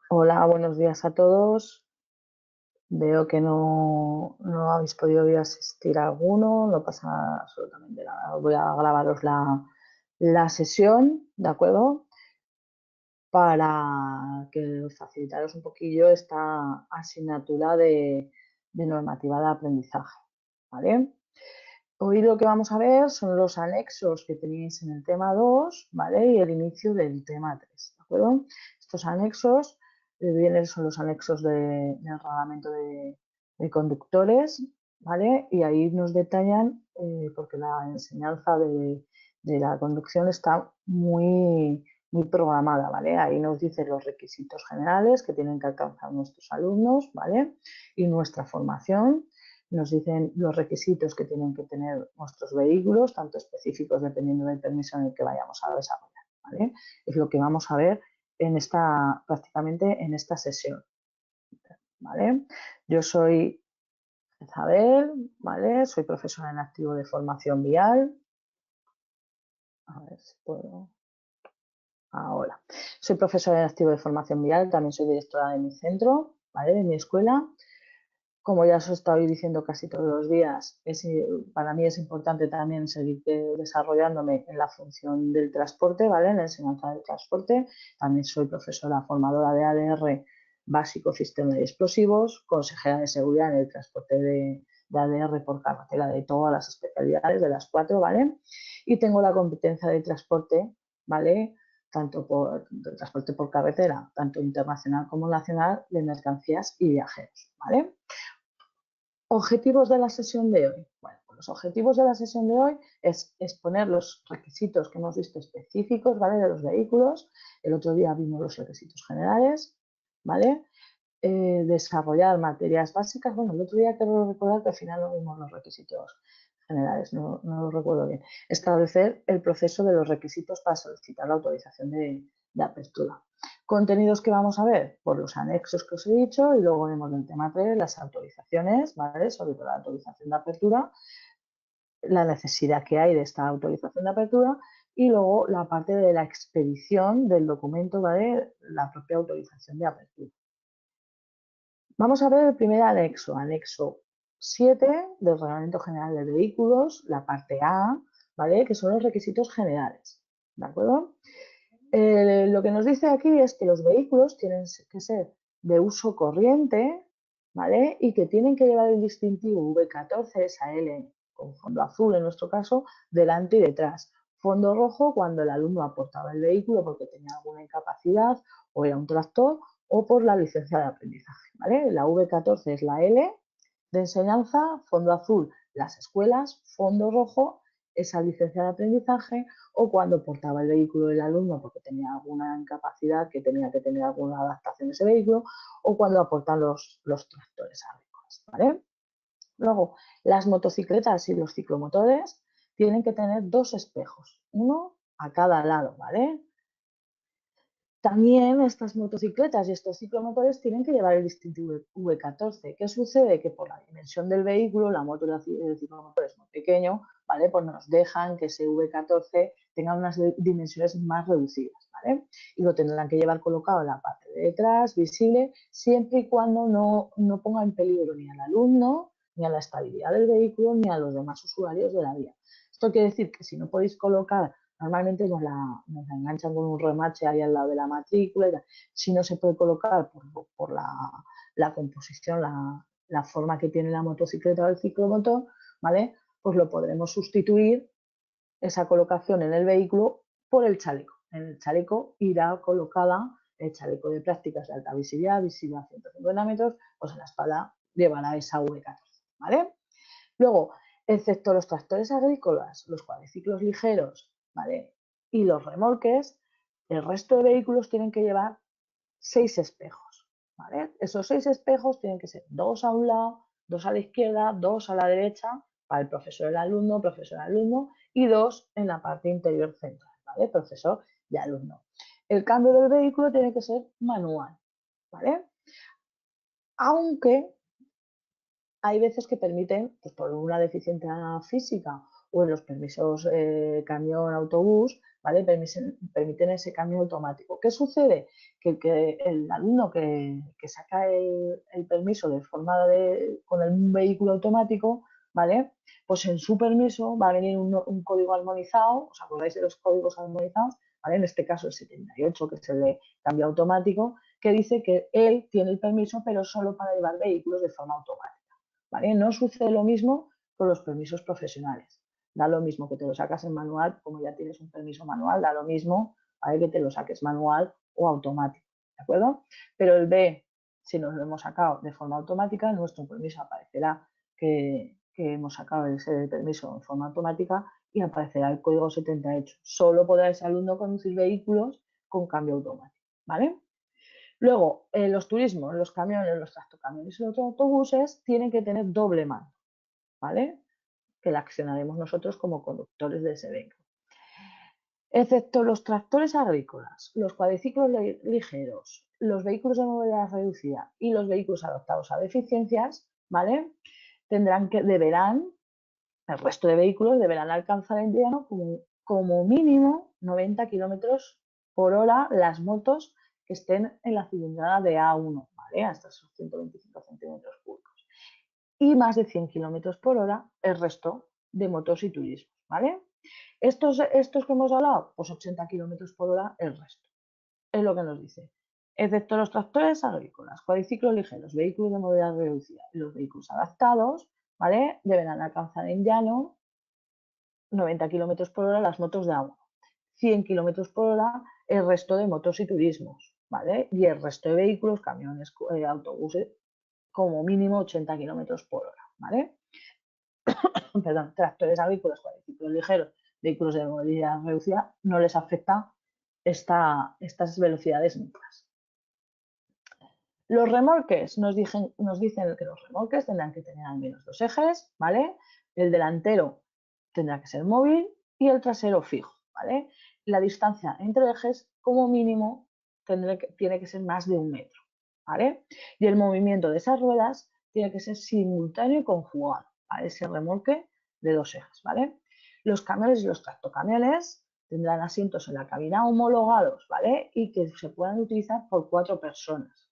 Hola, buenos días a todos. Veo que no habéis podido hoy asistir a alguno, no pasa absolutamente nada. Voy a grabaros la sesión, ¿de acuerdo? Para que os facilitaros un poquillo esta asignatura de normativa de aprendizaje, ¿vale? Hoy lo que vamos a ver son los anexos que tenéis en el tema 2, ¿vale? Y el inicio del tema 3, ¿de acuerdo? Estos anexos son los anexos del reglamento de conductores, ¿vale? Y ahí nos detallan, porque la enseñanza de la conducción está muy programada, ¿vale? Ahí nos dice los requisitos generales que tienen que alcanzar nuestros alumnos, ¿vale? Y nuestra formación. Nos dicen los requisitos que tienen que tener nuestros vehículos, tanto específicos dependiendo del permiso en el que vayamos a desarrollar, ¿vale? Es lo que vamos a ver prácticamente en esta sesión, ¿vale? Yo soy Isabel, ¿vale? Soy profesora en activo de formación vial. A ver si puedo. Ahora. Soy profesora en activo de formación vial, también soy directora de mi centro, ¿vale? De mi escuela. Como ya os estoy diciendo casi todos los días, para mí es importante también seguir desarrollándome en la función del transporte, ¿vale? En la enseñanza del transporte. También soy profesora formadora de ADR básico, sistema de explosivos, consejera de seguridad en el transporte de ADR por carretera de todas las especialidades, de las 4, ¿vale? Y tengo la competencia de transporte, ¿vale? De transporte por carretera, tanto internacional como nacional, de mercancías y viajeros, ¿vale? Objetivos de la sesión de hoy. Bueno, pues los objetivos de la sesión de hoy es exponer los requisitos que hemos visto específicos, ¿vale? De los vehículos. El otro día vimos los requisitos generales, ¿vale? Desarrollar materias básicas. Bueno, el otro día quiero recordar que al final no vimos los requisitos generales, no lo recuerdo bien. Establecer el proceso de los requisitos para solicitar la autorización de apertura. Contenidos que vamos a ver, por los anexos que os he dicho, y luego vemos el tema 3, las autorizaciones, ¿vale? Sobre todo la autorización de apertura, la necesidad que hay de esta autorización de apertura y luego la parte de la expedición del documento, ¿vale? La propia autorización de apertura. Vamos a ver el primer anexo, anexo 7 del Reglamento General de Vehículos, la parte A, ¿vale? Que son los requisitos generales, ¿de acuerdo? Lo que nos dice aquí es que los vehículos tienen que ser de uso corriente, ¿vale? Y que tienen que llevar el distintivo V14 SAL con fondo azul en nuestro caso, delante y detrás. Fondo rojo cuando el alumno aportaba el vehículo porque tenía alguna incapacidad o era un tractor o por la licencia de aprendizaje, ¿vale? La V14 es la L de enseñanza, fondo azul las escuelas, fondo rojo esa licencia de aprendizaje o cuando portaba el vehículo del alumno porque tenía alguna incapacidad que tenía que tener alguna adaptación de ese vehículo o cuando aportan los tractores agrícolas, ¿vale? Luego, las motocicletas y los ciclomotores tienen que tener 2 espejos, uno a cada lado, ¿vale? También estas motocicletas y estos ciclomotores tienen que llevar el distintivo V14. ¿Qué sucede? Que por la dimensión del vehículo, la moto del ciclomotor es muy pequeño, ¿vale? Pues nos dejan que ese V14 tenga unas dimensiones más reducidas, ¿vale? Y lo tendrán que llevar colocado en la parte de detrás, visible, siempre y cuando no ponga en peligro ni al alumno, ni a la estabilidad del vehículo, ni a los demás usuarios de la vía. Esto quiere decir que si no podéis colocar normalmente nos la enganchan con un remache ahí al lado de la matrícula. Y tal. Si no se puede colocar por la composición, la forma que tiene la motocicleta o el ciclomotor, ¿vale? Pues lo podremos sustituir esa colocación en el vehículo por el chaleco. En el chaleco irá colocada el chaleco de prácticas de alta visibilidad, visible a 150 metros, pues en la espalda llevará esa V14, ¿vale? Luego, excepto los tractores agrícolas, los cuadriciclos ligeros, ¿vale? Y los remolques, el resto de vehículos tienen que llevar 6 espejos, ¿vale? Esos 6 espejos tienen que ser 2 a un lado, 2 a la izquierda, 2 a la derecha, para el profesor alumno, y 2 en la parte interior central, ¿vale? Profesor y alumno. El cambio del vehículo tiene que ser manual, ¿vale? Aunque hay veces que permiten, pues por una deficiencia física o en los permisos camión, autobús, ¿vale? Permiten ese cambio automático. ¿Qué sucede? Que el alumno que saca el permiso de forma con un vehículo automático, ¿vale? Pues en su permiso va a venir un código armonizado, ¿os acordáis de los códigos armonizados? ¿Vale? En este caso el 78, que es el de cambio automático, que dice que él tiene el permiso, pero solo para llevar vehículos de forma automática, ¿vale? No sucede lo mismo con los permisos profesionales. Da lo mismo que te lo sacas en manual, como ya tienes un permiso manual, da lo mismo, ¿vale? Que te lo saques manual o automático, ¿de acuerdo? Pero el B, si nos lo hemos sacado de forma automática, en nuestro permiso aparecerá que hemos sacado ese permiso en forma automática y aparecerá el código 78. Solo podrá ese alumno conducir vehículos con cambio automático, ¿vale? Luego, los turismos, los camiones, los tractocamiones y los autobuses tienen que tener doble mando, ¿vale? Que la accionaremos nosotros como conductores de ese vehículo. Excepto los tractores agrícolas, los cuadriciclos ligeros, los vehículos de movilidad reducida y los vehículos adaptados a deficiencias, ¿vale? El resto de vehículos deberán alcanzar en llano como mínimo 90 kilómetros por hora las motos que estén en la cilindrada de A1, ¿vale? Hasta esos 125 centímetros cúbicos. Y más de 100 kilómetros por hora el resto de motos y turismos, ¿vale? Estos que hemos hablado, pues 80 kilómetros por hora el resto. Es lo que nos dice. Excepto los tractores agrícolas, cuadriciclos ligeros, vehículos de movilidad reducida y los vehículos adaptados, ¿vale? Deberán alcanzar en llano 90 kilómetros por hora las motos de agua, 100 kilómetros por hora el resto de motos y turismos, ¿vale? Y el resto de vehículos, camiones, autobuses, como mínimo 80 kilómetros por hora, ¿vale? Perdón, tractores agrícolas, cuadriciclos ligeros, vehículos de movilidad reducida, no les afecta estas velocidades mínimas. Los remolques nos dicen que los remolques tendrán que tener al menos dos ejes, ¿vale? El delantero tendrá que ser móvil y el trasero fijo, ¿vale? La distancia entre ejes, como mínimo, tiene que ser más de 1 metro, ¿vale? Y el movimiento de esas ruedas tiene que ser simultáneo y conjugado, ¿vale? Ese remolque de dos ejes, ¿vale? Los camiones y los tractocamiones tendrán asientos en la cabina homologados, ¿vale? Y que se puedan utilizar por 4 personas,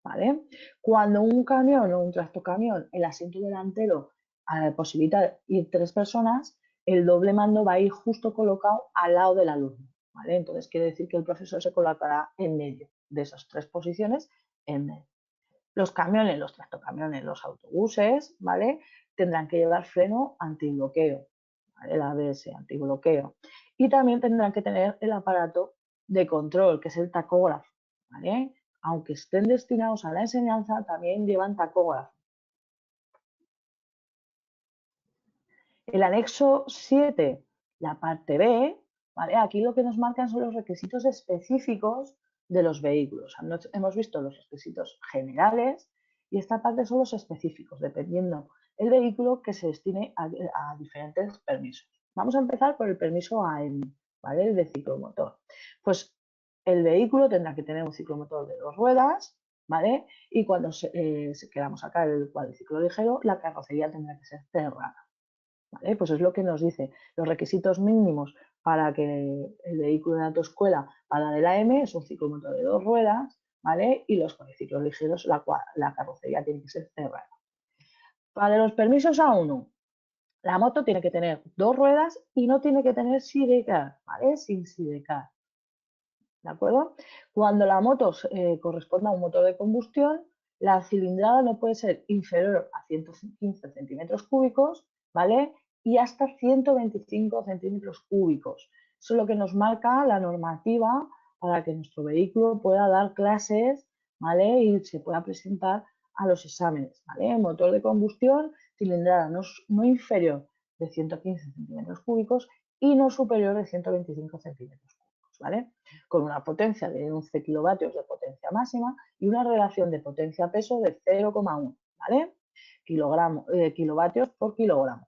¿vale? Cuando un camión o un tractocamión, el asiento delantero posibilita ir 3 personas, el doble mando va a ir justo colocado al lado del alumno, ¿vale? Entonces quiere decir que el profesor se colocará en medio de esas 3 posiciones, en medio. Los camiones, los tractocamiones, los autobuses, ¿vale? Tendrán que llevar freno antibloqueo, ¿vale? El ABS, antibloqueo. Y también tendrán que tener el aparato de control, que es el tacógrafo, ¿vale? Aunque estén destinados a la enseñanza, también llevan tacógrafo. El anexo 7, la parte B, ¿vale? Aquí lo que nos marcan son los requisitos específicos de los vehículos. Hemos visto los requisitos generales y esta parte son los específicos, dependiendo el vehículo que se destine a diferentes permisos. Vamos a empezar por el permiso AM, ¿vale? El de ciclomotor. Pues el vehículo tendrá que tener un ciclomotor de 2 ruedas, ¿vale? Y cuando queramos sacar el cuadriciclo ligero, la carrocería tendrá que ser cerrada, ¿vale? Pues es lo que nos dice. Los requisitos mínimos para que el vehículo de autoescuela para de la M es un ciclomotor de 2 ruedas, ¿vale? Y los cuadriciclos ligeros, la carrocería tiene que ser cerrada. Para los permisos A1, la moto tiene que tener 2 ruedas y no tiene que tener sidecar, ¿vale? Sin sidecar, ¿de acuerdo? Cuando la moto corresponda a un motor de combustión, la cilindrada no puede ser inferior a 115 centímetros cúbicos, ¿vale? Y hasta 125 centímetros cúbicos. Eso es lo que nos marca la normativa para que nuestro vehículo pueda dar clases, ¿vale? Y se pueda presentar a los exámenes, ¿vale? Motor de combustión, cilindrada no inferior de 115 centímetros cúbicos y no superior de 125 centímetros cúbicos, ¿vale? Con una potencia de 11 kilovatios de potencia máxima y una relación de potencia-peso de 0,1, ¿vale? Kilovatios por kilogramo.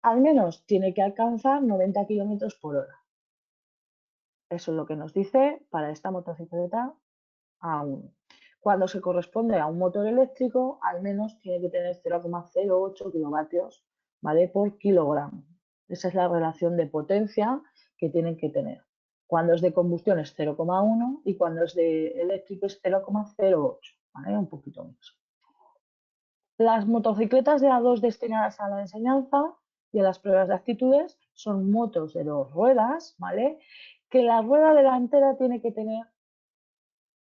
Al menos tiene que alcanzar 90 kilómetros por hora. Eso es lo que nos dice para esta motocicleta A1. Cuando se corresponde a un motor eléctrico, al menos tiene que tener 0,08 kilovatios, ¿vale? Por kilogramo. Esa es la relación de potencia que tienen que tener. Cuando es de combustión es 0,1 y cuando es de eléctrico es 0,08, ¿vale? Un poquito menos. Las motocicletas de A2 destinadas a la enseñanza y a las pruebas de aptitudes son motos de 2 ruedas, ¿vale? Que la rueda delantera tiene que tener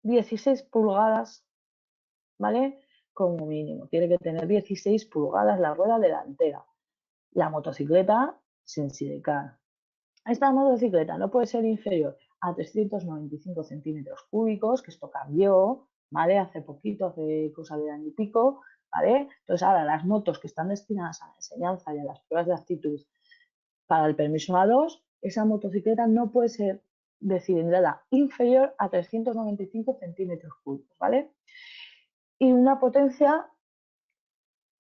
16 pulgadas, ¿vale? Como mínimo, tiene que tener 16 pulgadas la rueda delantera. La motocicleta sin sidecar. Esta motocicleta no puede ser inferior a 395 centímetros cúbicos, que esto cambió, ¿vale? Hace poquito, hace cosa de año y pico, ¿vale? Entonces ahora las motos que están destinadas a la enseñanza y a las pruebas de aptitud para el permiso A2, esa motocicleta no puede ser de cilindrada inferior a 395 centímetros cúbicos, ¿vale? Y una potencia,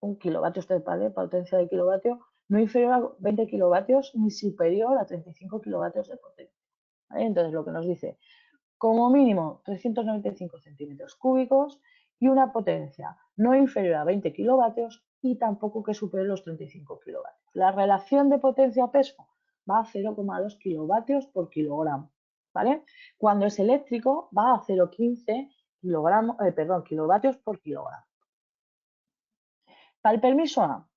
un kilovatio, ¿vale? Potencia de kilovatio, no inferior a 20 kilovatios ni superior a 35 kilovatios de potencia. ¿Vale? Entonces lo que nos dice, como mínimo 395 centímetros cúbicos y una potencia no inferior a 20 kilovatios y tampoco que supere los 35 kilovatios. La relación de potencia-peso va a 0,2 kilovatios por kilogramo, ¿vale? Cuando es eléctrico va a 0,15 kilovatios por kilogramo. Para el permiso A,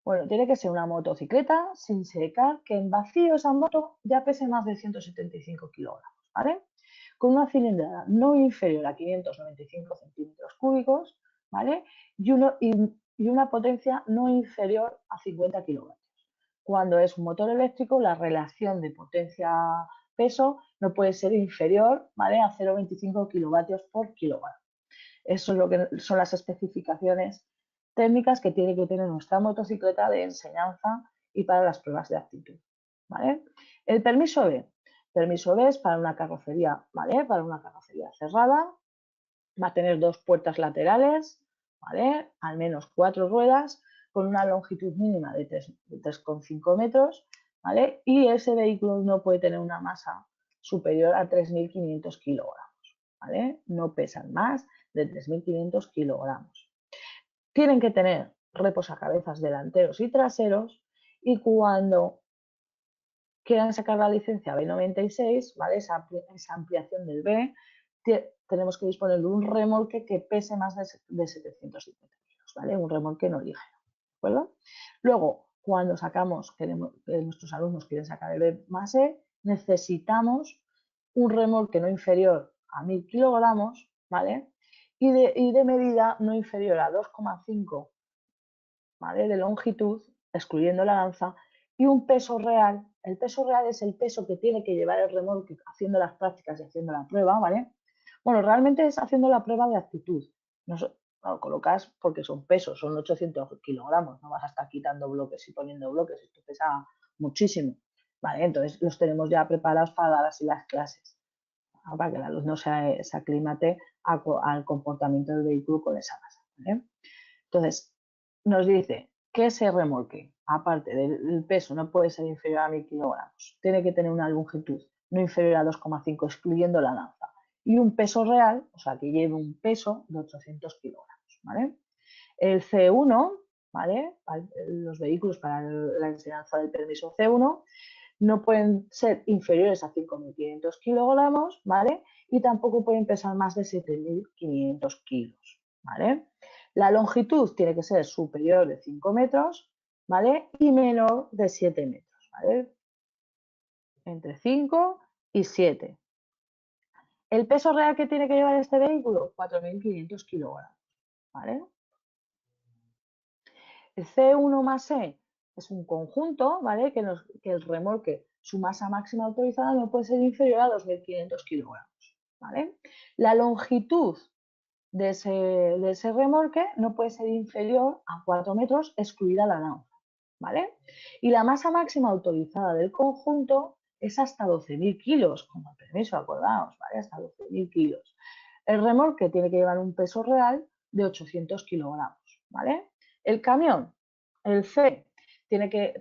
bueno, tiene que ser una motocicleta sin secar, que en vacío esa moto ya pese más de 175 kilogramos, ¿vale? Con una cilindrada no inferior a 595 centímetros cúbicos, ¿vale? Y una potencia no inferior a 50 kilovatios. Cuando es un motor eléctrico, la relación de potencia-peso no puede ser inferior, ¿vale? A 0,25 kilovatios por kilogramo. Eso es lo que son las especificaciones técnicas que tiene que tener nuestra motocicleta de enseñanza y para las pruebas de aptitud, ¿vale? El permiso B. Permiso B es para una carrocería, ¿vale? Para una carrocería cerrada. Va a tener 2 puertas laterales, ¿vale? Al menos 4 ruedas, con una longitud mínima de 3,5 metros, ¿vale? Y ese vehículo no puede tener una masa superior a 3.500 kilogramos, ¿vale? No pesan más de 3.500 kilogramos. Tienen que tener reposacabezas delanteros y traseros y cuando quieran sacar la licencia B96, ¿vale? Esa ampliación del B, tenemos que disponer de un remolque que pese más de 750 kilos, ¿vale? Un remolque no ligero, ¿de acuerdo? Luego, cuando sacamos, que nuestros alumnos quieren sacar el B más E, necesitamos un remolque no inferior a 1.000 kilogramos, ¿vale? Y de medida no inferior a 2,5, ¿vale? De longitud, excluyendo la lanza, y un peso real. El peso real es el peso que tiene que llevar el remolque haciendo las prácticas y haciendo la prueba, ¿vale? Bueno, realmente es haciendo la prueba de aptitud. No, lo colocas porque son pesos, son 800 kilogramos, no vas a estar quitando bloques y poniendo bloques, esto pesa muchísimo, ¿vale? Entonces los tenemos ya preparados para dar así las clases, ¿no? Para que el alumno se aclimate al comportamiento del vehículo con esa masa, ¿vale? Entonces, nos dice que ese remolque, aparte del peso, no puede ser inferior a 1.000 kilogramos. Tiene que tener una longitud no inferior a 2,5, excluyendo la lanza. Y un peso real, o sea, que lleve un peso de 800 kilogramos, ¿vale? El C1, ¿vale? Los vehículos para la enseñanza del permiso C1 no pueden ser inferiores a 5.500 kilogramos, ¿vale? Y tampoco pueden pesar más de 7.500 kilos, ¿vale? La longitud tiene que ser superior de 5 metros, ¿vale? Y menor de 7 metros, ¿vale? Entre 5 y 7. ¿El peso real que tiene que llevar este vehículo? 4.500 kilogramos, ¿vale? El C1 más E es un conjunto, ¿vale? Que el remolque, su masa máxima autorizada no puede ser inferior a 2.500 kilogramos, ¿vale? La longitud de ese remolque no puede ser inferior a 4 metros, excluida la lanza, ¿vale? Y la masa máxima autorizada del conjunto es hasta 12.000 kilos, como el permiso, acordaos, ¿vale? Hasta 12.000 kilos. El remolque tiene que llevar un peso real de 800 kilogramos, ¿vale? El camión, el C,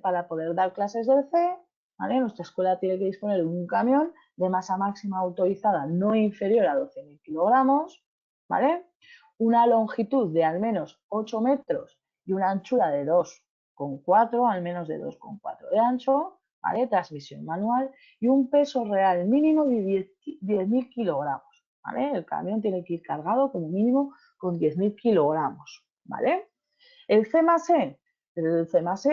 para poder dar clases del C, ¿vale? Nuestra escuela tiene que disponer de un camión de masa máxima autorizada no inferior a 12.000 kilogramos, ¿vale? Una longitud de al menos 8 metros y una anchura de 2,4, al menos de 2,4 de ancho, ¿vale? Transmisión manual y un peso real mínimo de 10.000 kilogramos, ¿vale? El camión tiene que ir cargado como mínimo con 10.000 kilogramos, ¿vale? El C+E,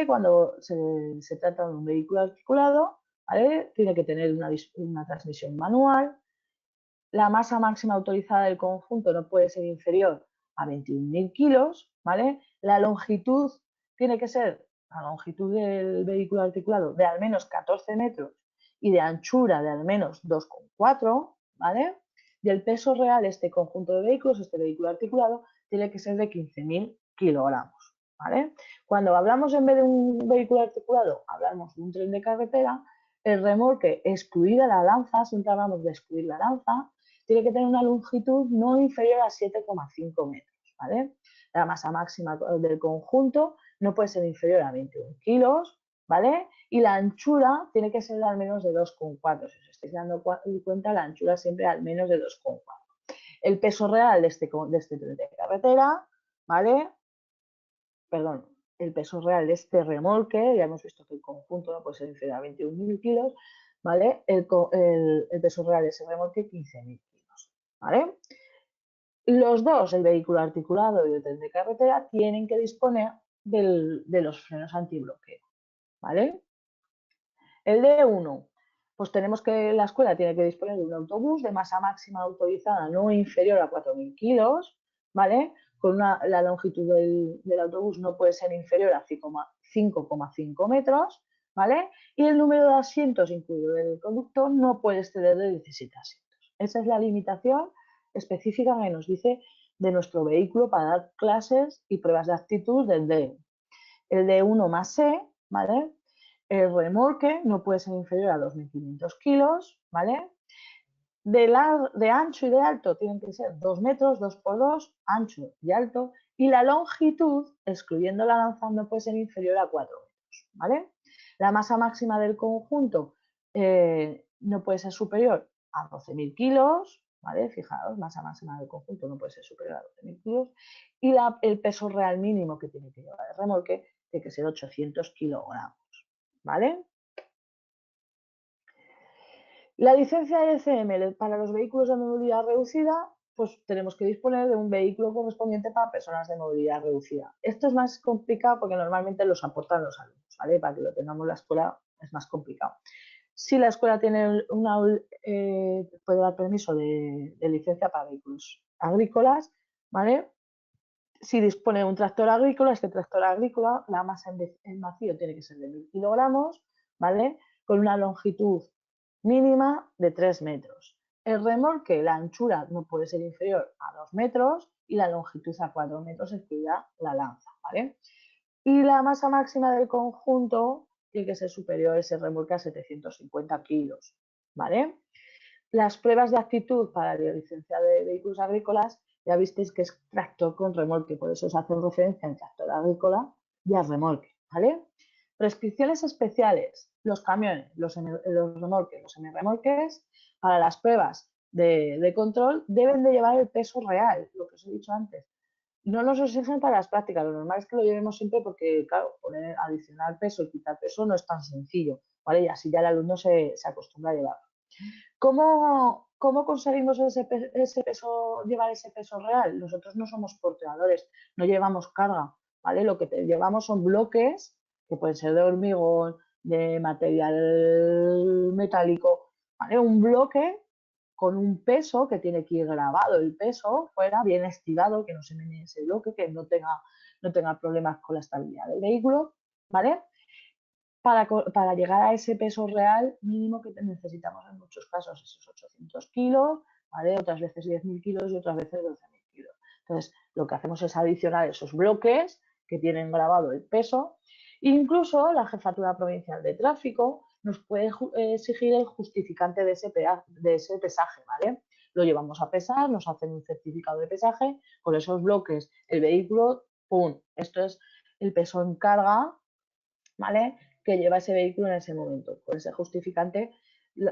cuando se trata de un vehículo articulado, ¿vale? Tiene que tener una transmisión manual. La masa máxima autorizada del conjunto no puede ser inferior a 21.000 kilos, ¿vale? La longitud tiene que ser la longitud del vehículo articulado de al menos 14 metros y de anchura de al menos 2,4, ¿vale? Y el peso real de este conjunto de vehículos, este vehículo articulado, tiene que ser de 15.000 kilogramos, ¿vale? Cuando hablamos en vez de un vehículo articulado, hablamos de un tren de carretera, el remolque, excluida la lanza, siempre hablamos de excluir la lanza, tiene que tener una longitud no inferior a 7,5 metros, ¿vale? La masa máxima del conjunto no puede ser inferior a 21 kilos, ¿vale? Y la anchura tiene que ser de al menos de 2,4. Si os estáis dando cuenta, la anchura siempre al menos de 2,4. El peso real de este tren de carretera, ¿vale? Perdón, el peso real de este remolque, ya hemos visto que el conjunto no puede ser inferior a 21.000 kilos, ¿vale? El peso real de ese remolque, 15.000 kilos, ¿vale? Los dos, el vehículo articulado y el tren de carretera, tienen que disponer de los frenos antibloqueo, ¿vale? El D1, pues tenemos que la escuela tiene que disponer de un autobús de masa máxima autorizada no inferior a 4.000 kilos, ¿vale? La longitud del autobús no puede ser inferior a 5,5 metros, ¿vale? Y el número de asientos incluido del conductor no puede exceder de 17 asientos. Esa es la limitación específica que nos dice de nuestro vehículo para dar clases y pruebas de aptitud del D1. El D1 más C, ¿vale? El remolque no puede ser inferior a 2.500 kilos, ¿vale? De ancho y de alto tienen que ser 2 metros, 2 por 2, ancho y alto, y la longitud, excluyendo la lanza, no puede ser inferior a 4 metros, ¿vale? La masa máxima del conjunto no puede ser superior a 12.000 kilos, ¿vale? Fijaos, masa máxima del conjunto no puede ser superior a 12.000 kilos, y el peso real mínimo que tiene que llevar el remolque tiene que ser 800 kilogramos, ¿vale? La licencia ECM para los vehículos de movilidad reducida, pues tenemos que disponer de un vehículo correspondiente para personas de movilidad reducida. Esto es más complicado porque normalmente los aportan los alumnos, ¿vale? Para que lo tengamos en la escuela es más complicado. Si la escuela tiene puede dar permiso de licencia para vehículos agrícolas, ¿vale? Si dispone de un tractor agrícola, este tractor agrícola, la masa en vacío tiene que ser de 1.000 kilogramos, ¿vale? Con una longitud mínima de 3 metros. El remolque, la anchura no puede ser inferior a 2 metros y la longitud a 4 metros, excluida la lanza, ¿vale? Y la masa máxima del conjunto tiene que ser superior a ese remolque a 750 kilos, ¿vale? Las pruebas de aptitud para la licencia de vehículos agrícolas, ya visteis que es tractor con remolque, por eso os hacen referencia al tractor agrícola y al remolque, ¿vale? Prescripciones especiales, los camiones, los remolques, los semirremolques, para las pruebas de control deben de llevar el peso real, lo que os he dicho antes. No nos exigen para las prácticas, lo normal es que lo llevemos siempre porque, claro, poner adicionar peso y quitar peso no es tan sencillo, ¿vale? Y así ya el alumno se acostumbra a llevarlo. ¿Cómo conseguimos ese peso, llevar ese peso real? Nosotros no somos portadores, no llevamos carga, ¿vale? Lo que llevamos son bloques, que pueden ser de hormigón, de material metálico, ¿vale? Un bloque con un peso que tiene que ir grabado el peso fuera, bien estirado, que no se menee ese bloque, que no tenga problemas con la estabilidad del vehículo, ¿vale? Para llegar a ese peso real mínimo que necesitamos en muchos casos, esos 800 kilos, ¿vale? Otras veces 10.000 kilos y otras veces 12.000 kilos. Entonces, lo que hacemos es adicionar esos bloques que tienen grabado el peso. Incluso la Jefatura Provincial de Tráfico nos puede exigir el justificante de ese pesaje, ¿vale? Lo llevamos a pesar, nos hacen un certificado de pesaje, con esos bloques, el vehículo, ¡pum! Esto es el peso en carga, ¿vale? Que lleva ese vehículo en ese momento. Por ese justificante,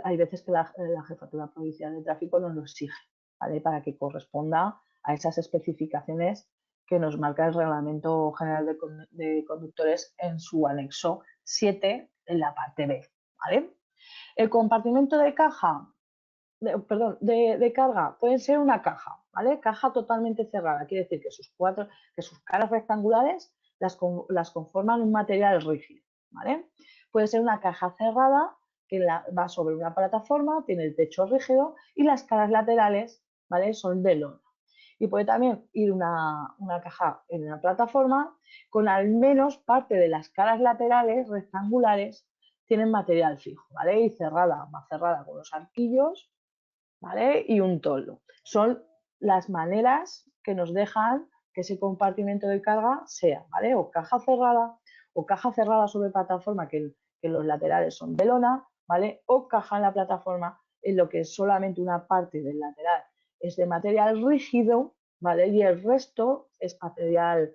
hay veces que la Jefatura Provincial de Tráfico nos lo exige, ¿vale? Para que corresponda a esas especificaciones que nos marca el Reglamento General de Conductores en su anexo 7, en la parte B, ¿vale? El compartimento de caja, de carga puede ser una caja, ¿vale? Caja totalmente cerrada, quiere decir que sus caras rectangulares las conforman un material rígido, ¿vale? Puede ser una caja cerrada que va sobre una plataforma, tiene el techo rígido y las caras laterales, ¿vale? Son de lona. Y puede también ir una caja en una plataforma con al menos parte de las caras laterales rectangulares tienen material fijo, ¿vale? Y va cerrada con los arquillos, ¿vale? Y un toldo. Son las maneras que nos dejan que ese compartimento de carga sea, ¿vale? O caja cerrada sobre plataforma que los laterales son de lona, ¿vale? O caja en la plataforma en lo que solamente una parte del lateral es de material rígido, ¿vale? Y el resto es material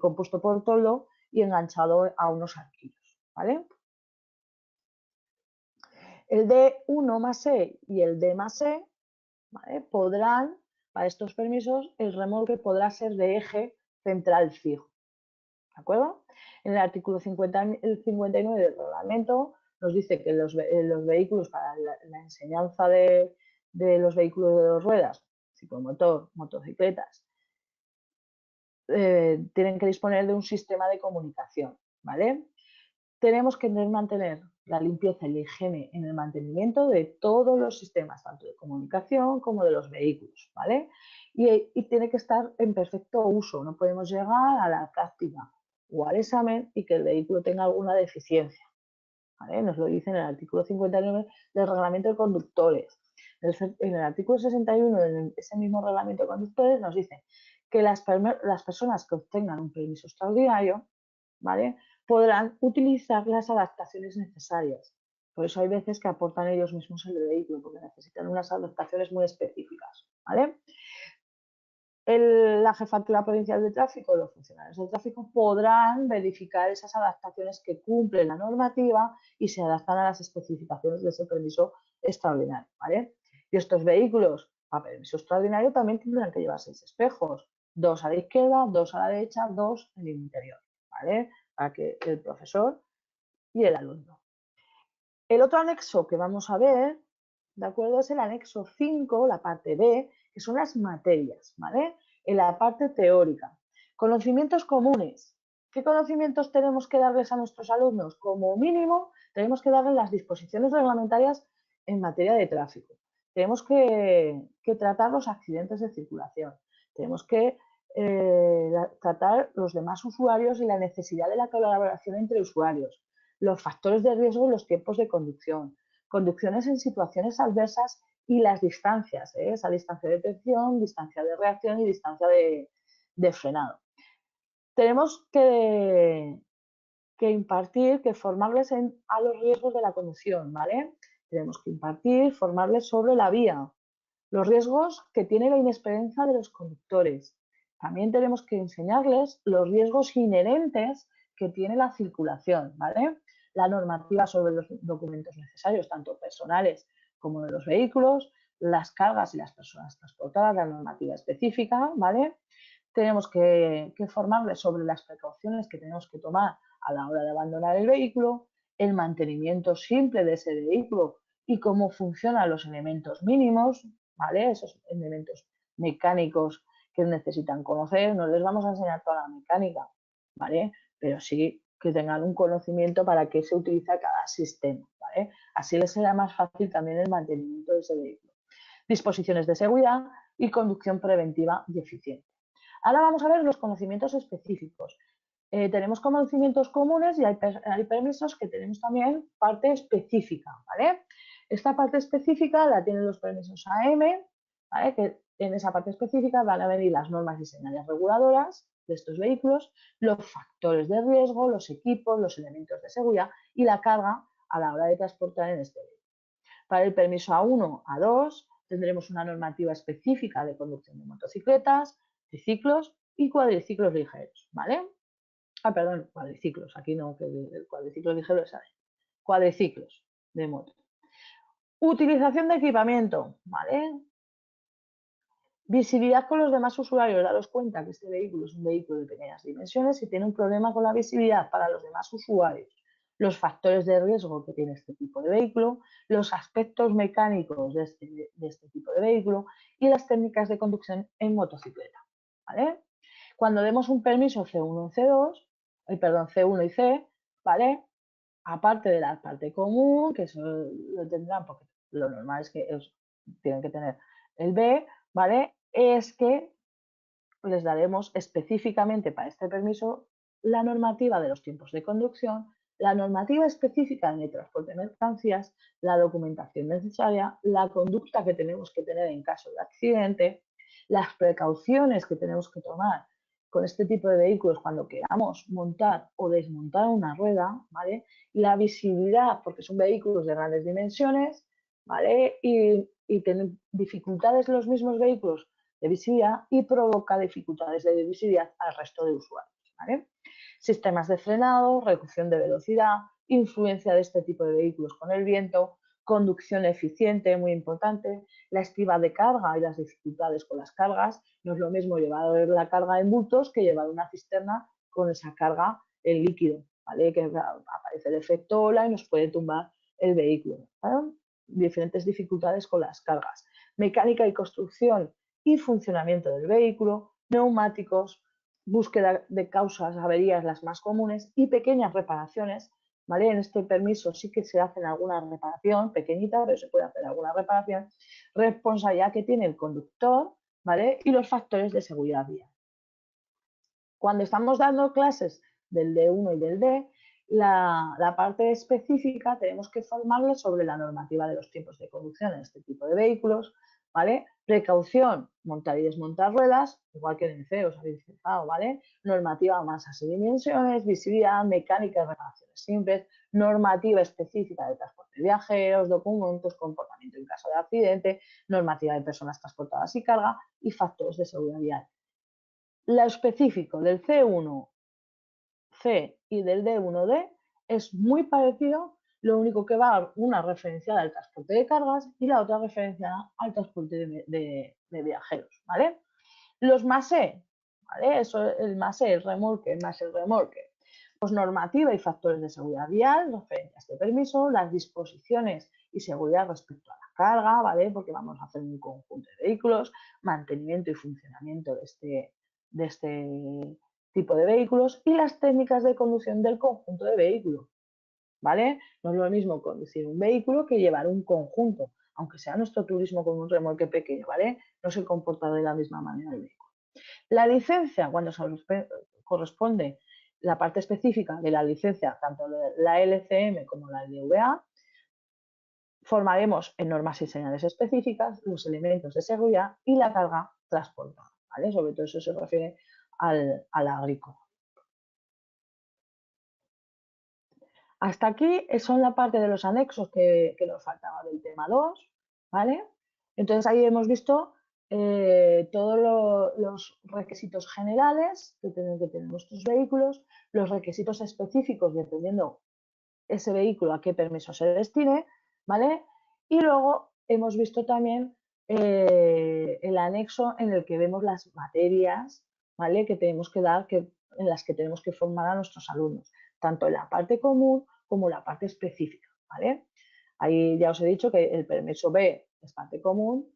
compuesto por toldo y enganchado a unos arquillos, ¿vale? El D1 más E y el D más E, ¿vale? Podrán, para estos permisos, el remolque podrá ser de eje central fijo, ¿de acuerdo? En el artículo 59 del reglamento nos dice que los vehículos para la enseñanza de los vehículos de dos ruedas, ciclomotor, motocicletas, tienen que disponer de un sistema de comunicación, ¿vale? Tenemos que mantener la limpieza y la higiene en el mantenimiento de todos los sistemas, tanto de comunicación como de los vehículos, ¿vale? Y tiene que estar en perfecto uso, no podemos llegar a la práctica o al examen y que el vehículo tenga alguna deficiencia, ¿vale? Nos lo dice en el artículo 59 del reglamento de conductores. En el artículo 61 de ese mismo reglamento de conductores nos dice que las personas que obtengan un permiso extraordinario, ¿vale?, podrán utilizar las adaptaciones necesarias. Por eso hay veces que aportan ellos mismos el vehículo, porque necesitan unas adaptaciones muy específicas, ¿vale? La jefatura provincial de tráfico, los funcionarios de tráfico podrán verificar esas adaptaciones que cumplen la normativa y se adaptan a las especificaciones de ese permiso extraordinario, ¿vale? Y estos vehículos a permiso extraordinario también tendrán que llevar 6 espejos, 2 a la izquierda, 2 a la derecha, 2 en el interior, ¿vale? Para que el profesor y el alumno. El otro anexo que vamos a ver, ¿de acuerdo? Es el anexo 5, la parte B, que son las materias, ¿vale? En la parte teórica. Conocimientos comunes. ¿Qué conocimientos tenemos que darles a nuestros alumnos? Como mínimo, tenemos que darles las disposiciones reglamentarias en materia de tráfico. Tenemos que tratar los accidentes de circulación. Tenemos que tratar los demás usuarios y la necesidad de la colaboración entre usuarios, los factores de riesgo y los tiempos de conducción, conducciones en situaciones adversas y las distancias, esa distancia de detección, distancia de reacción y distancia de frenado. Tenemos que impartir, que formarles a los riesgos de la conducción, ¿vale? Tenemos que formarles sobre la vía, los riesgos que tiene la inexperiencia de los conductores. También tenemos que enseñarles los riesgos inherentes que tiene la circulación, ¿vale? La normativa sobre los documentos necesarios, tanto personales como de los vehículos, las cargas y las personas transportadas, la normativa específica, ¿vale? Tenemos que formarles sobre las precauciones que tenemos que tomar a la hora de abandonar el vehículo, el mantenimiento simple de ese vehículo y cómo funcionan los elementos mínimos, ¿vale? Esos elementos mecánicos que necesitan conocer. No les vamos a enseñar toda la mecánica, ¿vale? Pero sí que tengan un conocimiento para qué se utiliza cada sistema, ¿vale? Así les será más fácil también el mantenimiento de ese vehículo. Disposiciones de seguridad y conducción preventiva y eficiente. Ahora vamos a ver los conocimientos específicos. Tenemos conocimientos comunes y hay permisos que tenemos también parte específica, ¿vale? Esta parte específica la tienen los permisos AM, ¿vale? Que en esa parte específica van a venir las normas y señales reguladoras de estos vehículos, los factores de riesgo, los equipos, los elementos de seguridad y la carga a la hora de transportar en este vehículo. Para el permiso A1, A2, tendremos una normativa específica de conducción de motocicletas, triciclos y cuadriciclos ligeros, ¿vale? Perdón, cuadriciclos, aquí no, que el cuadriciclo ligero es ahí. Cuadriciclos de moto. Utilización de equipamiento, ¿vale? Visibilidad con los demás usuarios. Daros cuenta que este vehículo es un vehículo de pequeñas dimensiones y tiene un problema con la visibilidad para los demás usuarios, los factores de riesgo que tiene este tipo de vehículo, los aspectos mecánicos de este tipo de vehículo y las técnicas de conducción en motocicleta, ¿vale? Cuando demos un permiso C1 y C2, perdón, C1 y C, ¿vale? Aparte de la parte común, que eso lo tendrán porque lo normal es que ellos tienen que tener el B, ¿vale? Es que les daremos específicamente para este permiso la normativa de los tiempos de conducción, la normativa específica en el transporte de mercancías, la documentación necesaria, la conducta que tenemos que tener en caso de accidente, las precauciones que tenemos que tomar con este tipo de vehículos cuando queramos montar o desmontar una rueda, ¿vale? La visibilidad, porque son vehículos de grandes dimensiones, ¿vale? Y tienen dificultades los mismos vehículos de visibilidad y provoca dificultades de visibilidad al resto de usuarios, ¿vale? Sistemas de frenado, reducción de velocidad, influencia de este tipo de vehículos con el viento, conducción eficiente, muy importante, la estiba de carga y las dificultades con las cargas. No es lo mismo llevar la carga en bultos que llevar una cisterna con esa carga en líquido, ¿vale? Que aparece el efecto ola y nos puede tumbar el vehículo, ¿vale? Diferentes dificultades con las cargas. Mecánica y construcción y funcionamiento del vehículo, neumáticos, búsqueda de causas, averías las más comunes y pequeñas reparaciones, ¿vale? En este permiso sí que se hace alguna reparación, pequeñita, pero se puede hacer alguna reparación, responsabilidad que tiene el conductor, ¿vale? Y los factores de seguridad vial. Cuando estamos dando clases del D1 y del D, la parte específica tenemos que formarles sobre la normativa de los tiempos de conducción en este tipo de vehículos, ¿vale? Precaución, montar y desmontar ruedas, igual que en el C os habéis fijado, ¿vale? Normativa, masas y dimensiones, visibilidad, mecánica y reparaciones simples, normativa específica de transporte de viajeros, documentos, comportamiento en caso de accidente, normativa de personas transportadas y carga y factores de seguridad vial. Lo específico del C1, C y del D1D es muy parecido, lo único que va una referenciada al transporte de cargas y la otra referenciada al transporte de viajeros, ¿vale? Los MASE, ¿vale? Eso, el MASE, el remolque, más el remolque. Pues normativa y factores de seguridad vial, referencias de permiso, las disposiciones y seguridad respecto a la carga, ¿vale? Porque vamos a hacer un conjunto de vehículos, mantenimiento y funcionamiento de este tipo de vehículos y las técnicas de conducción del conjunto de vehículos, ¿vale? No es lo mismo conducir un vehículo que llevar un conjunto, aunque sea nuestro turismo con un remolque pequeño, ¿vale? No se comporta de la misma manera el vehículo. La licencia, cuando se corresponde la parte específica de la licencia, tanto la LCM como la LVA, formaremos en normas y señales específicas los elementos de seguridad y la carga transportada, ¿vale? Sobre todo eso se refiere al agrícola. Hasta aquí son la parte de los anexos que nos faltaba del tema 2, ¿vale? Entonces ahí hemos visto todos los requisitos generales que tienen que tener nuestros vehículos, los requisitos específicos dependiendo ese vehículo a qué permiso se destine, ¿vale? Y luego hemos visto también el anexo en el que vemos las materias, ¿vale? Que tenemos que dar, en las que tenemos que formar a nuestros alumnos, tanto en la parte común como en la parte específica, ¿vale? Ahí ya os he dicho que el permiso B es parte común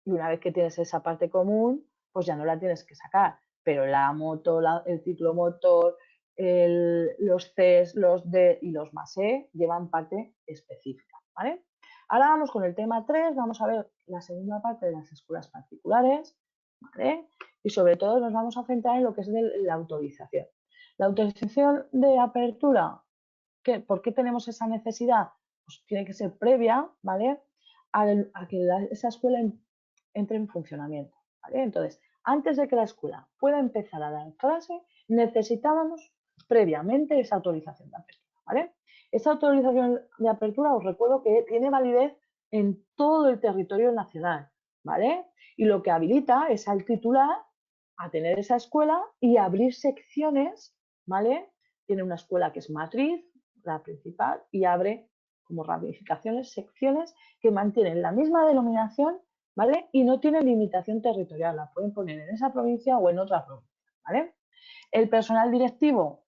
y una vez que tienes esa parte común, pues ya no la tienes que sacar, pero la moto, el ciclo motor, los Cs, los D y los más E llevan parte específica, ¿vale? Ahora vamos con el tema 3, vamos a ver la segunda parte de las escuelas particulares, ¿vale? Y sobre todo nos vamos a centrar en lo que es la autorización. La autorización de apertura, ¿por qué tenemos esa necesidad? Pues tiene que ser previa, ¿vale? A que esa escuela entre en funcionamiento, ¿vale? Entonces, antes de que la escuela pueda empezar a dar clase, necesitábamos previamente esa autorización de apertura, ¿vale? Esa autorización de apertura os recuerdo que tiene validez en todo el territorio nacional, ¿vale? Y lo que habilita es al titular a tener esa escuela y abrir secciones, ¿vale? Tiene una escuela que es matriz, la principal, y abre como ramificaciones, secciones que mantienen la misma denominación, ¿vale? Y no tienen limitación territorial, la pueden poner en esa provincia o en otra provincia, ¿vale? El personal directivo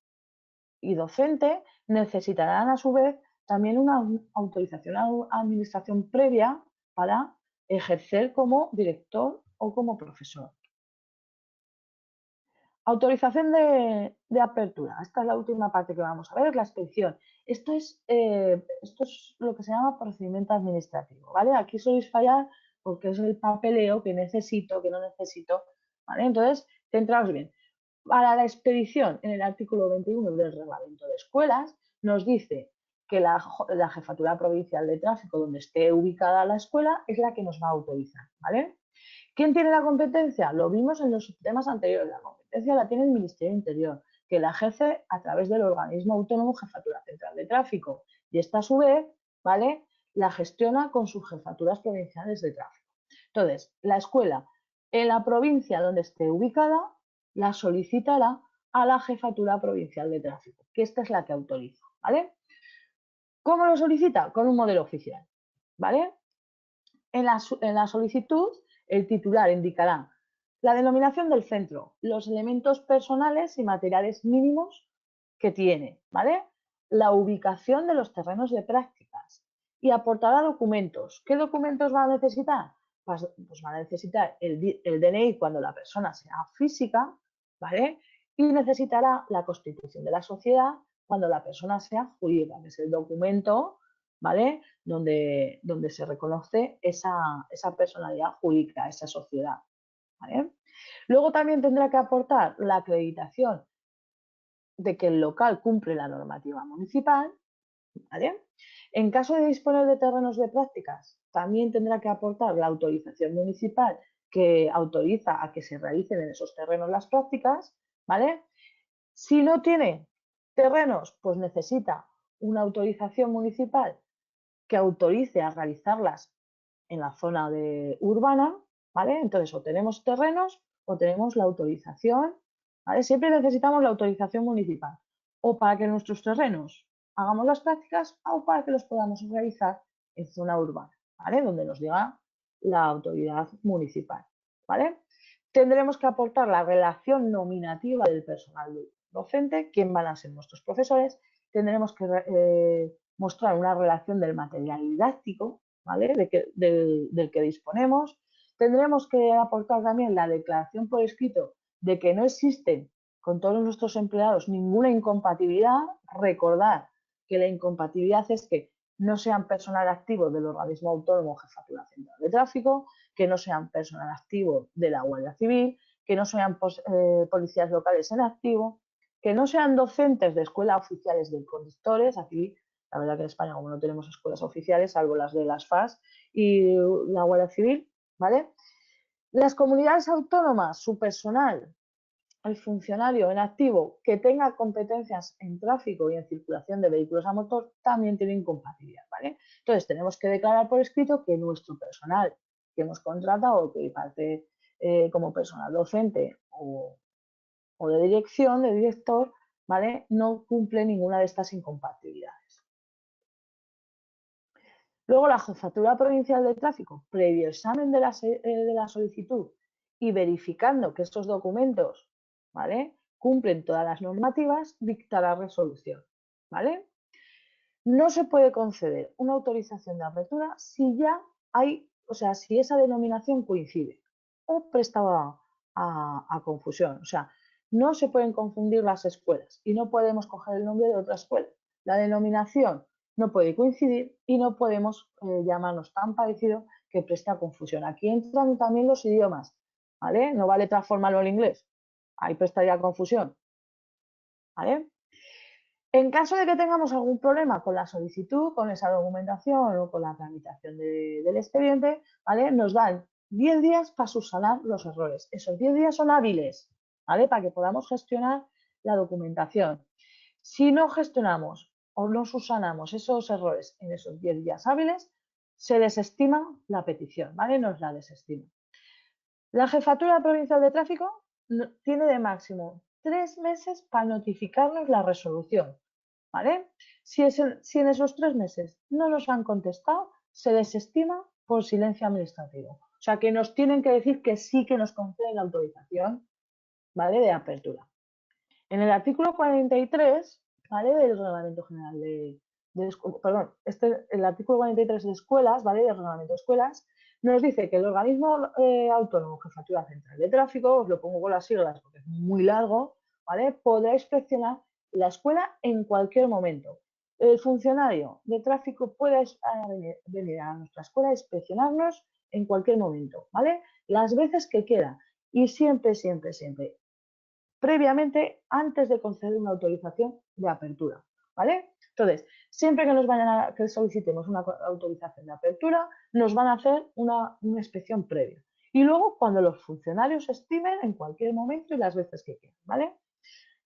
y docente necesitarán a su vez también una autorización a administración previa para ejercer como director o como profesor. Autorización de apertura. Esta es la última parte que vamos a ver, es la expedición. Esto es lo que se llama procedimiento administrativo, ¿vale? Aquí sois fallar porque es el papeleo que necesito, que no necesito, ¿vale? Entonces, centraos bien. Para la expedición, en el artículo 21 del Reglamento de Escuelas, nos dice que la Jefatura Provincial de Tráfico, donde esté ubicada la escuela, es la que nos va a autorizar, ¿vale? ¿Quién tiene la competencia? Lo vimos en los temas anteriores. La competencia la tiene el Ministerio del Interior, que la ejerce a través del organismo autónomo Jefatura Central de Tráfico. Y esta, a su vez, ¿vale?, la gestiona con sus jefaturas provinciales de tráfico. Entonces, la escuela en la provincia donde esté ubicada la solicitará a la Jefatura Provincial de Tráfico, que esta es la que autoriza, ¿vale? ¿Cómo lo solicita? Con un modelo oficial, ¿vale? En la solicitud, el titular indicará la denominación del centro, los elementos personales y materiales mínimos que tiene, ¿vale? La ubicación de los terrenos de prácticas y aportará documentos. ¿Qué documentos va a necesitar? Pues va a necesitar el DNI cuando la persona sea física, ¿vale? Y necesitará la constitución de la sociedad cuando la persona sea jurídica, que es el documento, ¿vale?, donde se reconoce esa personalidad jurídica, esa sociedad, ¿vale? Luego también tendrá que aportar la acreditación de que el local cumple la normativa municipal, ¿vale? En caso de disponer de terrenos de prácticas, también tendrá que aportar la autorización municipal que autoriza a que se realicen en esos terrenos las prácticas, ¿vale? Si no tiene terrenos, pues necesita una autorización municipal que autorice a realizarlas en la zona urbana, ¿vale? Entonces, o tenemos terrenos o tenemos la autorización, ¿vale? Siempre necesitamos la autorización municipal, o para que nuestros terrenos hagamos las prácticas o para que los podamos realizar en zona urbana, ¿vale?, donde nos diga la autoridad municipal, ¿vale? Tendremos que aportar la relación nominativa del personal docente, quién van a ser nuestros profesores, tendremos que mostrar una relación del material didáctico, ¿vale?, del que disponemos. Tendremos que aportar también la declaración por escrito de que no existen con todos nuestros empleados ninguna incompatibilidad. Recordar que la incompatibilidad es que no sean personal activo del organismo autónomo Jefatura Central de Tráfico, que no sean personal activo de la Guardia Civil, que no sean policías locales en activo, que no sean docentes de escuelas oficiales de conductores. Aquí, la verdad que en España, como no tenemos escuelas oficiales, salvo las de las FAS y la Guardia Civil, ¿vale? Las comunidades autónomas, su personal, el funcionario en activo que tenga competencias en tráfico y en circulación de vehículos a motor, también tiene incompatibilidad, ¿vale? Entonces, tenemos que declarar por escrito que nuestro personal que hemos contratado, que parte como personal docente o de dirección, de director, ¿vale?, no cumple ninguna de estas incompatibilidades. Luego, la Jefatura Provincial de Tráfico, previo examen de la solicitud y verificando que estos documentos, ¿vale?, cumplen todas las normativas, dictará resolución, ¿vale? No se puede conceder una autorización de apertura si ya hay, o sea, si esa denominación coincide o presta a confusión. O sea, no se pueden confundir las escuelas y no podemos coger el nombre de otra escuela. La denominación no puede coincidir y no podemos llamarnos tan parecido que preste a confusión. Aquí entran también los idiomas, ¿vale? No vale transformarlo al inglés, ahí prestaría confusión, ¿vale? En caso de que tengamos algún problema con la solicitud, con esa documentación o con la tramitación del expediente, ¿vale?, nos dan 10 días para subsanar los errores. Esos 10 días son hábiles, ¿vale?, para que podamos gestionar la documentación. Si no gestionamos o no subsanamos esos errores en esos 10 días hábiles, se desestima la petición, ¿vale?, nos la desestima. La Jefatura Provincial de Tráfico tiene de máximo 3 meses para notificarnos la resolución, ¿vale? Si en esos 3 meses no nos han contestado, se desestima por silencio administrativo. O sea, que nos tienen que decir que sí que nos conceden la autorización, ¿vale?, de apertura. En el artículo 43 ¿vale? Del Reglamento General perdón, el artículo 43 de escuelas, ¿vale? Del Reglamento de Escuelas, nos dice que el organismo autónomo Jefatura Central de Tráfico, os lo pongo con las siglas porque es muy largo, ¿vale? Podrá inspeccionar la escuela en cualquier momento. El funcionario de tráfico puede venir a nuestra escuela a inspeccionarnos en cualquier momento, ¿vale? Las veces que quiera y siempre, siempre, siempre, previamente, antes de conceder una autorización de apertura, ¿vale? Entonces, siempre que que solicitemos una autorización de apertura, nos van a hacer una inspección previa. Y luego, cuando los funcionarios estimen, en cualquier momento y las veces que quieran, ¿vale?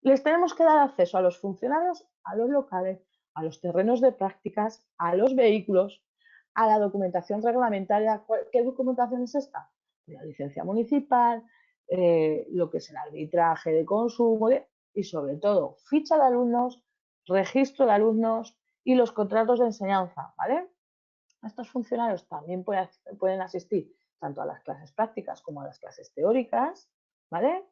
Les tenemos que dar acceso a los funcionarios, a los locales, a los terrenos de prácticas, a los vehículos, a la documentación reglamentaria. ¿Qué documentación es esta? La licencia municipal, lo que es el arbitraje de consumo y sobre todo ficha de alumnos, registro de alumnos y los contratos de enseñanza, ¿vale? Estos funcionarios también pueden asistir tanto a las clases prácticas como a las clases teóricas, ¿vale?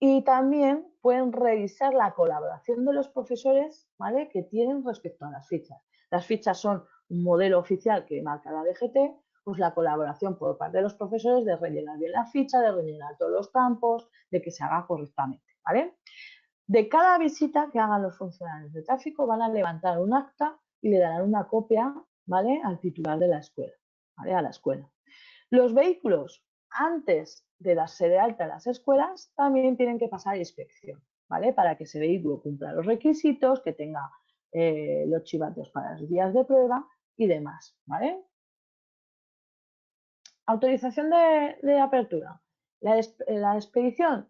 Y también pueden revisar la colaboración de los profesores, ¿vale? Que tienen respecto a las fichas. Las fichas son un modelo oficial que marca la DGT, pues la colaboración por parte de los profesores de rellenar bien la ficha, de rellenar todos los campos, de que se haga correctamente, ¿vale? De cada visita que hagan los funcionarios de tráfico van a levantar un acta y le darán una copia, ¿vale? Al titular de la escuela, ¿vale? A la escuela. Los vehículos, antes de darse de alta en las escuelas, también tienen que pasar inspección, ¿vale? Para que ese vehículo cumpla los requisitos, que tenga los chivatos para los días de prueba y demás, ¿vale? Autorización de apertura. La expedición,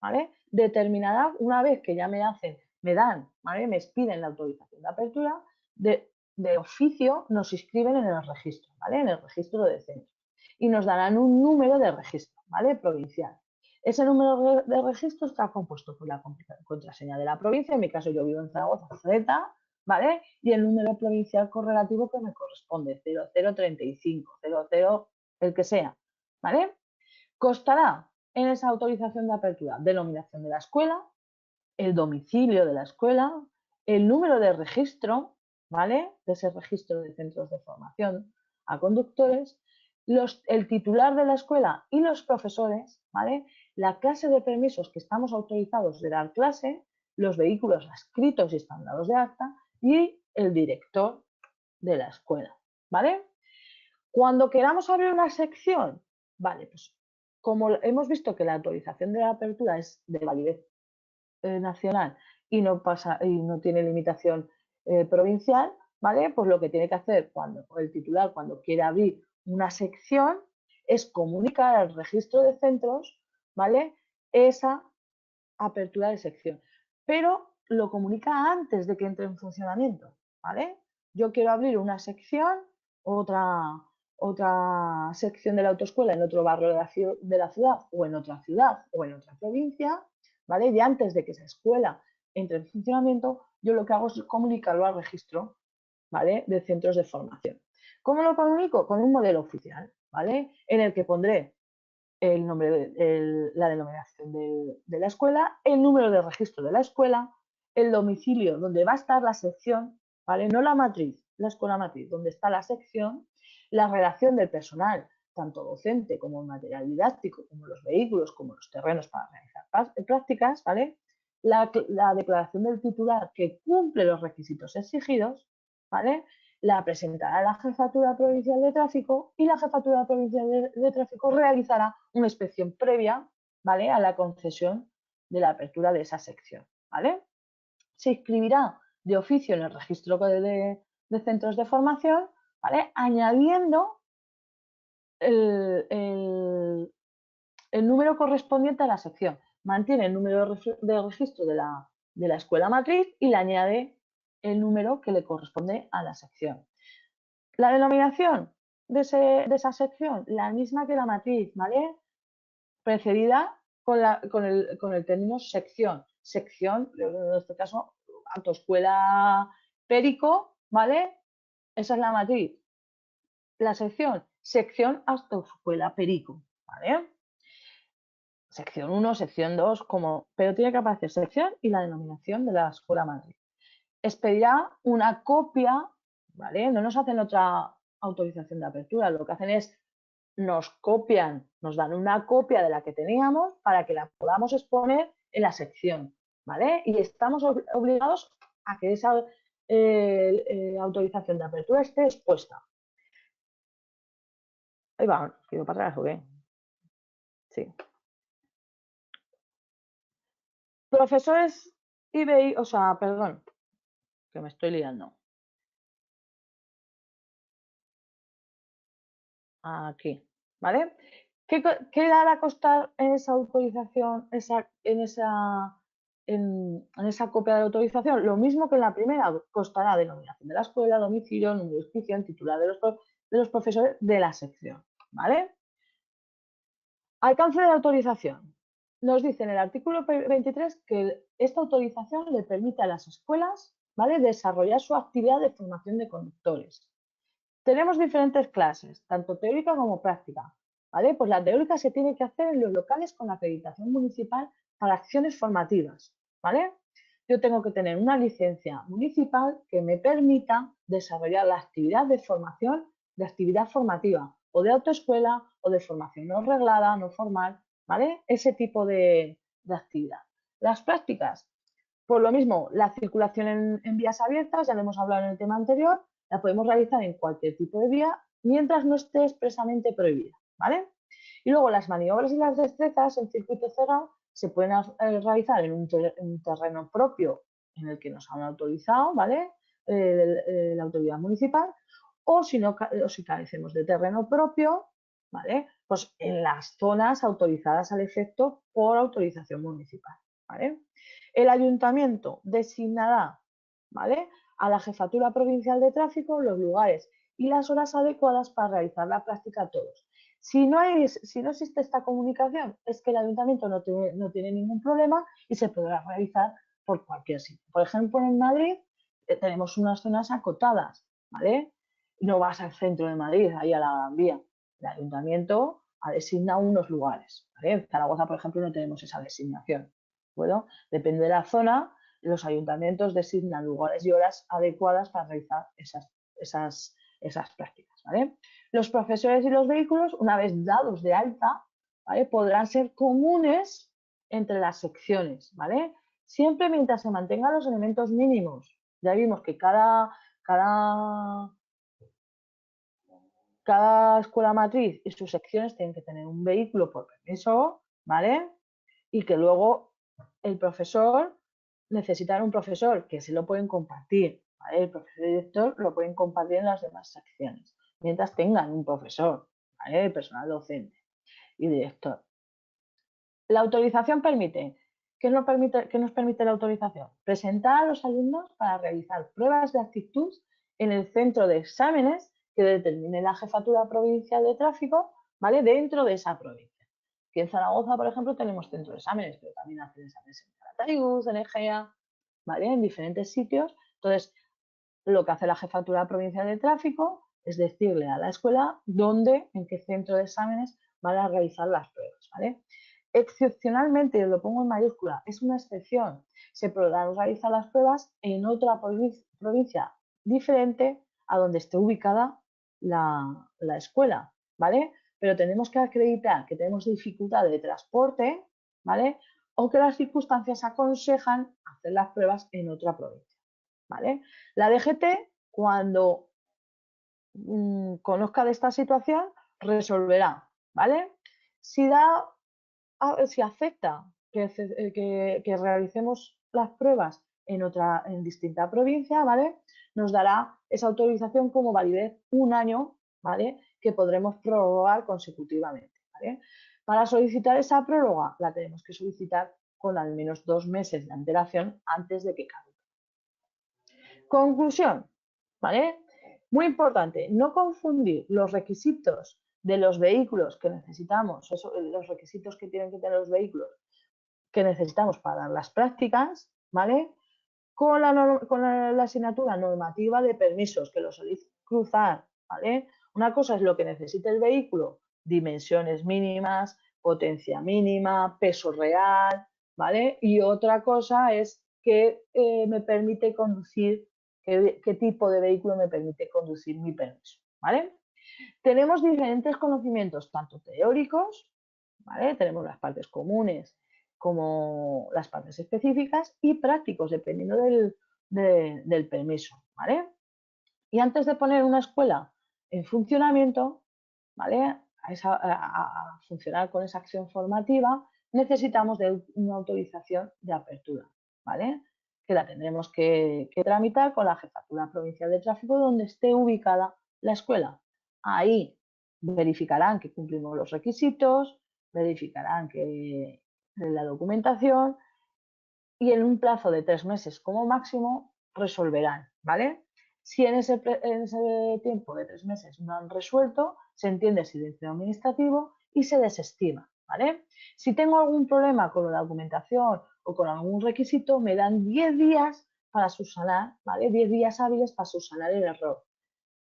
¿vale? Determinará, una vez que ya me dan, ¿vale? Me expiden la autorización de apertura, de oficio nos inscriben en el registro, ¿vale? En el registro de centros. Y nos darán un número de registro, ¿vale? Provincial. Ese número de registro está compuesto por la contraseña de la provincia, en mi caso yo vivo en Zaragoza, Z, ¿vale? Y el número provincial correlativo que me corresponde, 0035, 00, el que sea, ¿vale? Constará en esa autorización de apertura denominación de la escuela, el domicilio de la escuela, el número de registro, ¿vale? De ese registro de centros de formación a conductores, el titular de la escuela y los profesores, ¿vale? La clase de permisos que estamos autorizados de dar clase, los vehículos adscritos y están dados de acta y el director de la escuela, ¿vale? Cuando queramos abrir una sección, vale, pues como hemos visto que la autorización de la apertura es de validez nacional y no tiene limitación provincial, ¿vale? Pues lo que tiene que hacer cuando el titular, cuando quiere abrir una sección, es comunicar al registro de centros, ¿vale? Esa apertura de sección. Pero lo comunica antes de que entre en funcionamiento, ¿vale? Yo quiero abrir una sección, otra, otra sección de la autoescuela en otro barrio de la ciudad o en otra ciudad o en otra provincia, ¿vale? Y antes de que esa escuela entre en funcionamiento, yo lo que hago es comunicarlo al registro, ¿vale? De centros de formación. ¿Cómo lo comunico? Con un modelo oficial, ¿vale? En el que pondré el nombre, la denominación de la escuela, el número de registro de la escuela, el domicilio donde va a estar la sección, ¿vale? No la matriz, la escuela matriz, donde está la sección, la relación del personal, tanto docente como material didáctico, como los vehículos, como los terrenos para realizar prácticas, ¿vale? La declaración del titular que cumple los requisitos exigidos, ¿vale? La presentará la Jefatura Provincial de Tráfico y la Jefatura Provincial de Tráfico realizará una inspección previa, ¿vale? A la concesión de la apertura de esa sección, ¿vale? Se inscribirá de oficio en el registro de centros de formación, ¿vale? Añadiendo el número correspondiente a la sección. Mantiene el número de registro de la escuela matriz y le añade el número que le corresponde a la sección. La denominación de esa sección, la misma que la matriz, ¿vale? Precedida con el término sección. Sección, en este caso, autoescuela Perico, ¿vale? Esa es la matriz. La sección, sección autoescuela Perico, ¿vale? Sección 1, sección 2, pero tiene que aparecer sección y la denominación de la escuela matriz. expedirá una copia, ¿vale? No nos hacen otra autorización de apertura, lo que hacen es nos copian, nos dan una copia de la que teníamos para que la podamos exponer en la sección, ¿vale? Y estamos obligados a que esa autorización de apertura esté expuesta. Ahí va, quiero para atrás, ¿o qué? Sí. Profesores y o sea, perdón, que me estoy liando. Aquí, ¿vale? ¿Qué dará a costar en esa autorización, en esa copia de autorización? Lo mismo que en la primera, costará denominación de la escuela, domicilio, número de inscripción, titular de los profesores de la sección, ¿vale? Alcance de la autorización. Nos dice en el artículo 23 que esta autorización le permite a las escuelas, ¿vale?, desarrollar su actividad de formación de conductores. Tenemos diferentes clases, tanto teórica como práctica, ¿vale? Pues la teórica se tiene que hacer en los locales con acreditación municipal para acciones formativas, ¿vale? Yo tengo que tener una licencia municipal que me permita desarrollar la actividad de formación, de actividad formativa, o de autoescuela, o de formación no reglada, no formal, ¿vale? Ese tipo de actividad. Las prácticas, por lo mismo, la circulación en vías abiertas, ya lo hemos hablado en el tema anterior, la podemos realizar en cualquier tipo de vía mientras no esté expresamente prohibida, ¿vale? Y luego las maniobras y las destrezas en circuito cerrado se pueden realizar en un terreno propio en el que nos han autorizado, ¿vale?, la autoridad municipal, o si, no, o si carecemos de terreno propio, ¿vale?, pues en las zonas autorizadas al efecto por autorización municipal, ¿vale? El ayuntamiento designará, ¿vale?, a la Jefatura Provincial de Tráfico los lugares y las horas adecuadas para realizar la práctica a todos. Si no existe esta comunicación, es que el ayuntamiento no tiene ningún problema y se podrá realizar por cualquier sitio. Por ejemplo, en Madrid tenemos unas zonas acotadas, ¿vale? No vas al centro de Madrid, ahí a la Gran Vía. El ayuntamiento ha designado unos lugares, ¿vale? En Zaragoza, por ejemplo, no tenemos esa designación. Bueno, depende de la zona, los ayuntamientos designan lugares y horas adecuadas para realizar esas prácticas, ¿vale? Los profesores y los vehículos, una vez dados de alta, ¿vale?, podrán ser comunes entre las secciones, ¿vale? Siempre mientras se mantengan los elementos mínimos. Ya vimos que cada escuela matriz y sus secciones tienen que tener un vehículo por permiso, ¿vale? Y que luego el profesor necesitará un profesor que se lo pueden compartir, ¿vale? El profesor y el director lo pueden compartir en las demás secciones, mientras tengan un profesor, ¿vale?, el personal docente y director. La autorización permite, ¿qué nos permite la autorización? Presentar a los alumnos para realizar pruebas de actitud en el centro de exámenes que determine la Jefatura Provincial de Tráfico, ¿vale?, dentro de esa provincia. Aquí en Zaragoza, por ejemplo, tenemos centro de exámenes, pero también hacen exámenes en Calatayud, en Egea, ¿vale?, en diferentes sitios. Entonces, lo que hace la Jefatura Provincial de Tráfico es decirle a la escuela dónde, en qué centro de exámenes van a realizar las pruebas, ¿vale? Excepcionalmente, lo pongo en mayúscula, es una excepción, se podrán realizar las pruebas en otra provincia diferente a donde esté ubicada la escuela, ¿vale? Pero tenemos que acreditar que tenemos dificultad de transporte, ¿vale?, o que las circunstancias aconsejan hacer las pruebas en otra provincia, ¿vale? La DGT, cuando conozca de esta situación, resolverá, ¿vale? Si acepta que realicemos las pruebas en distinta provincia, ¿vale?, nos dará esa autorización como validez un año, ¿vale?, que podremos prorrogar consecutivamente, ¿vale? Para solicitar esa prórroga la tenemos que solicitar con al menos 2 meses de antelación antes de que caduque. Conclusión, ¿vale? Muy importante, no confundir los requisitos de los vehículos que necesitamos, los requisitos que tienen que tener los vehículos que necesitamos para las prácticas, ¿vale?, con la asignatura normativa de permisos, que lo soléis cruzar, ¿vale? Una cosa es lo que necesita el vehículo, dimensiones mínimas, potencia mínima, peso real, ¿vale? Y otra cosa es que me permite conducir, qué tipo de vehículo me permite conducir mi permiso, ¿vale? Tenemos diferentes conocimientos, tanto teóricos, ¿vale? Tenemos las partes comunes como las partes específicas y prácticos, dependiendo del permiso, ¿vale? Y antes de poner una escuela en funcionamiento, ¿vale? A funcionar con esa acción formativa, necesitamos de una autorización de apertura, ¿vale? Que la tendremos que tramitar con la Jefatura Provincial de Tráfico donde esté ubicada la escuela. Ahí verificarán que cumplimos los requisitos, verificarán que la documentación y en un plazo de 3 meses como máximo resolverán, ¿vale? Si en ese tiempo de 3 meses no han resuelto, se entiende silencio administrativo y se desestima, ¿vale? Si tengo algún problema con la documentación o con algún requisito, me dan 10 días para subsanar, ¿vale? 10 días hábiles para subsanar el error,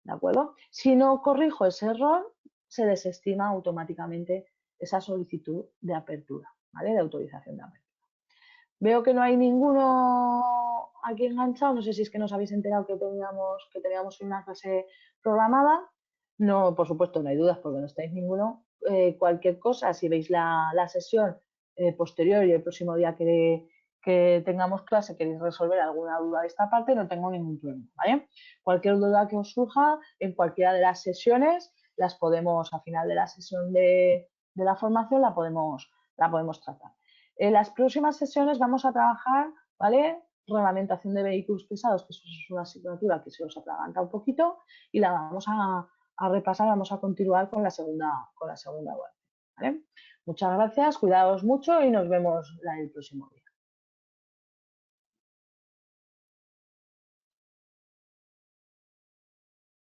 ¿de acuerdo? Si no corrijo ese error, se desestima automáticamente esa solicitud de apertura, ¿vale? De autorización de apertura. Veo que no hay ninguno aquí enganchado. No sé si es que nos habéis enterado que teníamos una clase programada. No, por supuesto, no hay dudas porque no estáis ninguno. Cualquier cosa, si veis la sesión posterior y el próximo día que tengamos clase queréis resolver alguna duda de esta parte, no tengo ningún problema, ¿vale? Cualquier duda que os surja en cualquiera de las sesiones, las podemos, al final de la sesión de la formación, la podemos tratar. En las próximas sesiones vamos a trabajar, ¿vale? Reglamentación de vehículos pesados, que eso es una asignatura que se os atraganta un poquito y la vamos a repasar, vamos a continuar con la segunda web, ¿vale? Muchas gracias, cuidaos mucho y nos vemos el próximo día.